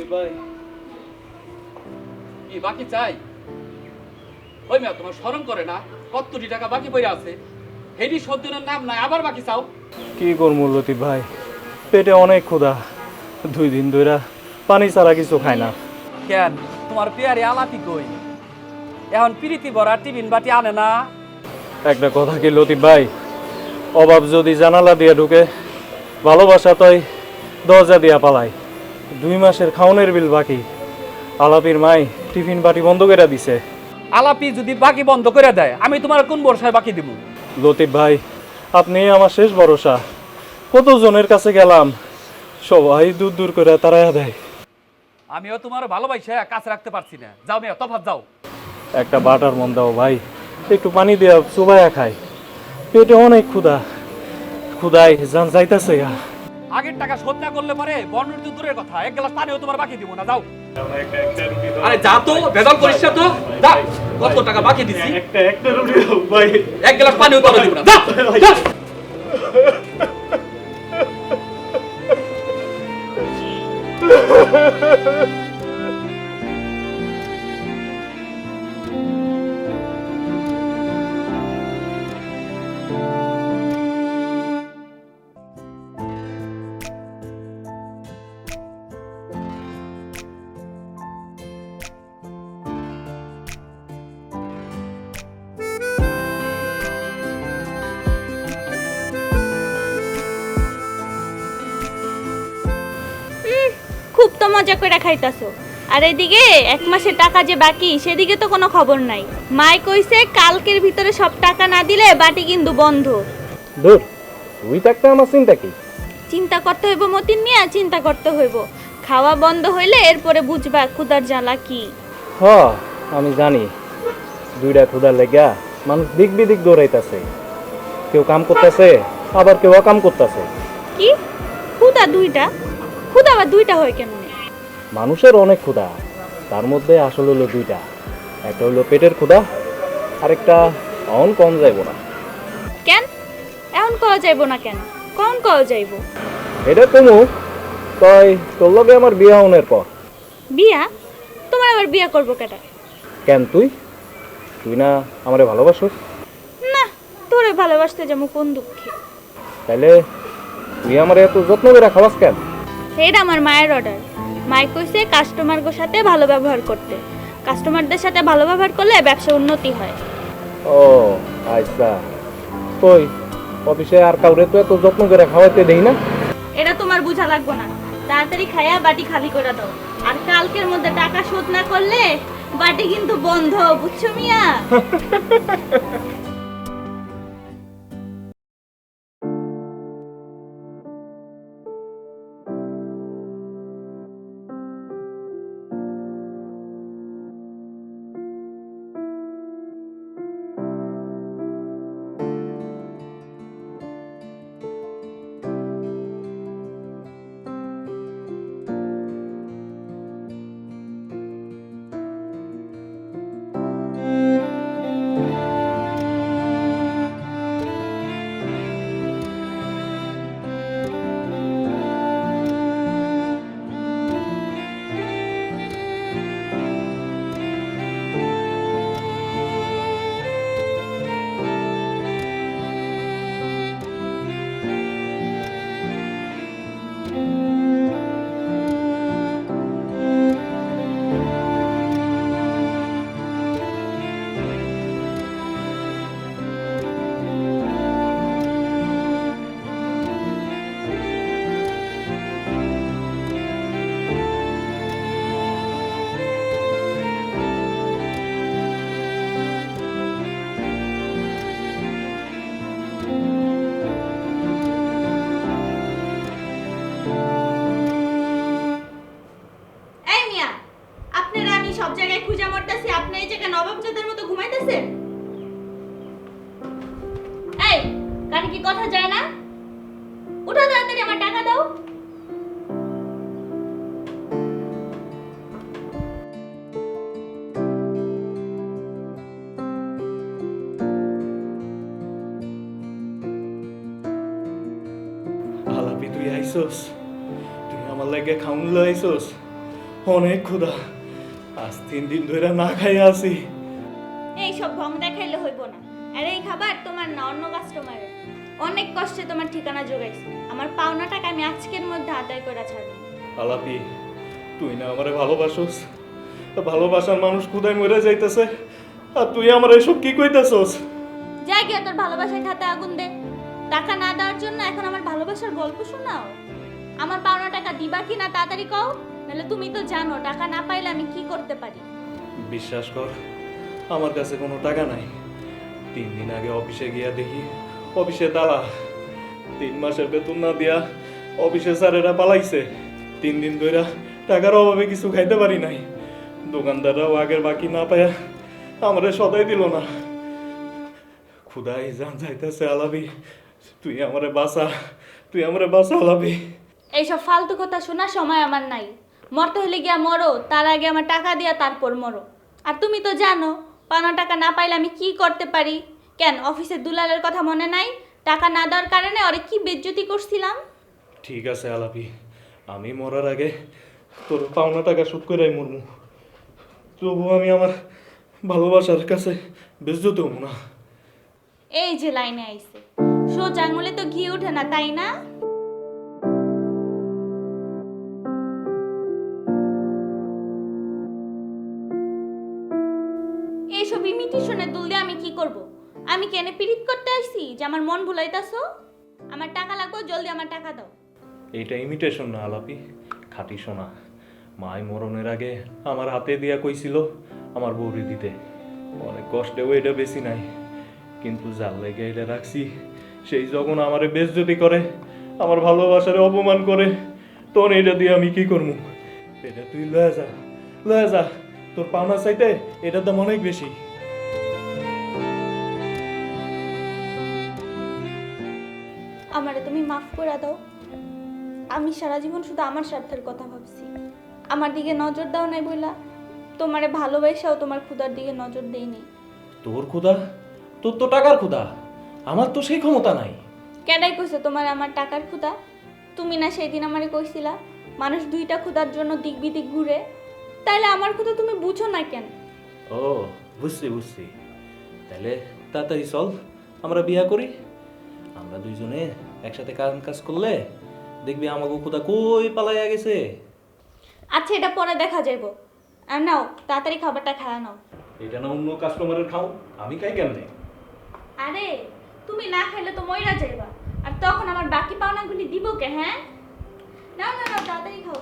লতিফ ভাই কি বাকি চাই? ওই মেয়ে তোমার স্মরণ করে না কত কোটি টাকা বাকি পড়ে আছে, হেডি সদ্যনের নাম নাই আবার বাকি চাও? কি করবো লতিফ ভাই, পেটে অনেক ক্ষুধা, 2 দিন ধরে পানি ছাড়া কিছু খায় না। কেন তোমার পেয়ারে আলাপি কই? এখন প্রীতি ভরা টিফিন বাটি আনে না? একটা কথা কি লতিফ ভাই, অভাব যদি জানালা দিয়ে ঢুকে, ভালোবাসা তই দরজা দিয়া পালায়। 2 মাসের খাওনের বিল বাকি, আলাপির মাই টিফিন বাটি বন্ধ করে দিছে। আলাপি যদি বাকি বন্ধ করে দেয় আমি তোমার কোন ভরসায় বাকি দিব? লতিফ ভাই আপনি আমার শেষ ভরসা, কতজনের কাছে গেলাম, সবাই দূর দূর করে তাড়াইয়া দেয়। আমিও তোমার ভালোবাসা কাছে রাখতে পারছি না, যাও মেয়ে তফাৎ যাও। একটা বাটার মন দাও ভাই, একটু পানি দেওয়া চুবাইয়া খাই, পেটে অনেক ক্ষুধা, ক্ষুধায় জান যাইতেছে। আগের টাকা শোধ না করলে পরে বর্ণের তো দূরের কথা, এক গ্লাস পানিও তোমার বাকি দিব না, যাও। আরে যা তো, ভেজাল করিস না তো, যা। কত টাকা বাকি দিছি, একটা রুটি দাও ভাই, এক গ্লাস পানিও তোমার দিব না, যা যা। খুব তো মজা করে খাইতাছো, আর এদিকে 1 মাসের টাকা যে বাকি সেদিকে তো কোনো খবর নাই। মাই কইছে কালকের ভিতরে সব টাকা না দিলে বাটি কিন্তু বন্ধ। দূর, তুই থাকতে আমার চিন্তা কি? চিন্তা করতে হইব মতিন মিয়া, চিন্তা করতে হইব। খাওয়া বন্ধ হইলে এরপরে বুঝবা ক্ষুধার জ্বালা কি। হ আমি জানি, 2টা ক্ষুধার লেগা মানুষ দিক বিদিক দৌড়াইতেছে, কেউ কাম করতেছে আবার কেউ অকাম করতেছে। কি ক্ষুধা 2টা? ক্ষুধা আবার 2টা হয় কেমনে? মানুষের অনেক ক্ষুধা, তার মধ্যে আসলে হলো 2টা, একটা হলো পেটের ক্ষুধা, আরেকটা অন কম যাইব না। কেন এখন কওয়া যাইব না? কেন কখন কওয়া যাইব? এটা তুমি তাই তোর লগে আমার বিয়া হনের পর। বিয়া? তোমার আবার বিয়া করবো কেটা? কেন তুই তুই না আমারে ভালোবাসোস? না, তোরে ভালোবাসতে যাবো কোন দুঃখে? তাইলে তুই আমার এত যত্ন করে খাওয়াস কেন? এটা আমার মায়ের অর্ডার। মাই কইছে কাস্টমারদের সাথে ভালো ব্যবহার করতে, কাস্টমারদের সাথে ভালো ব্যবহার করলে ব্যবসা উন্নতি হয়। ও আচ্ছা, কই অফিসে আর কাউরে তো এত যত্ন করে খাওয়াইতে দেই না। এটা তোমার বুঝা লাগবে না, তাড়াতাড়ি খাইয়া বাটি খালি করে দাও, আর কালকের মধ্যে টাকা শোধ না করলে বাটি কিন্তু বন্ধ, বুঝছো মিয়া? এই মিয়া, আপনারা আমি সব জায়গায় খুঁজা মরতাছি, আপনি এই জায়গায় নবাবজাদের মতো ঘুমাইতেছেন? এই কানে কি কথা যায় না? উঠো তাড়াতাড়ি, আমার টাকা দাও। আলাপি তুই আইসোস, তুই আমার লাগে খাউন লো আইসোস, অনেক ক্ষুধা। আজ 3 দিন ধরে না খাই আছি। এই সব ভং দেখাইলে হইব না। আর এই খাবার তোমার না, অন্য কাস্টমারের। অনেক কষ্টে তোমার ঠিকানা জোগাইছি। আমার পাওনা টাকা আমি আজকের মধ্যে আদায় করে ছাড়বো। আলাপি, তুই না আমারে ভালোবাসোস? ভালোবাসার মানুষ ক্ষুধায় মরে যাইতেছে, আর তুই আমার এসব কি কইতেছস? যা গিয়ে তোর ভালোবাসায় খাতে আগুন দে। টাকা না দেওয়ার জন্য এখন আমার ভালোবাসার গল্প শোনাও? আমার পাওনা টাকা দিবা কি না তাড়াতাড়ি কও, নাহলে তুমি তো জানো টাকা না পাইলে আমি কি করতে পারি। বিশ্বাস কর, আমার কাছে কোনো টাকা নাই। 3 দিন আগে অফিসে গিয়া দেখি অফিসে তালা। 3 মাসের বেতন না দিয়া অফিসে স্যারেরা পালাইছে। 3 দিন ধরে টাকার অভাবে কিছু খাইতে পারি নাই। দোকানদাররাও আগের বাকি না পায়া আমারে সদাই দিল না। খুদাই জান যাইতেছে আলাবি, তুই আমারে বাঁচা, তুই আমারে বাঁচা আলাবি। এইসব ফালতু কথা শোনার সময় আমার নাই। মরতে হলে গিয়া মরো, তার আগে আমার টাকা দিয়া তারপর মরো। আর তুমি তো জানো পাওনা টাকা না পাইলে আমি কি করতে পারি। কেন অফিসের দুলালের কথা মনে নাই? টাকা না দেওয়ার কারণে ওরে কি বেজ্জতি করছিলাম। ঠিক আছে আলাপি, আমি মরার আগে তোর পাওনা টাকা শোধ করে মরমু। তবু আমি আমার ভালোবাসার কাছে বেজ্জত হবো না। এই যে লাইনে আইছে, সোজা আঙুলে তো ঘি ওঠে না, তাই না? এইসব ইমিটেশনে দুল দিয়ে আমি কি করব? আমি কেন পিরিত করতে আইছি যে আমার মন ভুলাইতাছো? আমার টাকা লাগবে, জলদি আমার টাকা দাও। এইটা ইমিটেশন না আলাপি, খাঁটি সোনা। মাই মরণের আগে আমার হাতে দিয়া কইছিল আমার বউরি দিতে। অনেক কষ্টেও এটা বেশি নাই, কিন্তু যার লেগে এটা রাখছি সেই যখন আমারে বেজ্জতি করে, আমার ভালোবাসারে অপমান করে, তখন এটা দিয়ে আমি কি করবো? এটা তুই লয়ে যা, লয়ে যা। তোর পাওনা চাইতে এটার দাম অনেক বেশি। আমারে তুমি মাফ করে দাও। আমি সারা জীবন শুধু আমার স্বার্থের কথা ভাবছি। আমার দিকে নজর দাও নাই বইলা তোমারে ভালোবাসাও তোমার ক্ষুধার দিকে নজর দেইনি। তোর ক্ষুধা? তোর তো টাকার ক্ষুধা, আমার তো সেই ক্ষমতা নাই। কেডাই কইছো তোমার আমার টাকার ক্ষুধা? তুমি না সেই দিন আমারে কইছিলা মানুষ 2টা ক্ষুধার জন্য দিক বিদিক ঘুরে। তাইলে আমার ক্ষুধা তুমি বুঝো না কেন? ও বুঝছি বুঝছি, তাহলে তাড়াতাড়ি চল আমরা বিয়া করি। আমরা দুইজনে একসাথে কাজ করলে দেখবি আমাকে ক্ষুধা কই পালাইয়া গেছে। আচ্ছা এটা পরে দেখা যাইব। আর নাও তাড়াতাড়ি খাবারটা খাওয়া নাও। এটা না অন্য কাস্টমারের খাও, আমি খাই কেমনে? আরে তুমি না খাইলে তো মইরা যাইবা, আর তখন আমার বাকি পাওনাগুলি দিব কে? হ্যাঁ নাও নাও নাও, তাড়াতাড়ি খাও।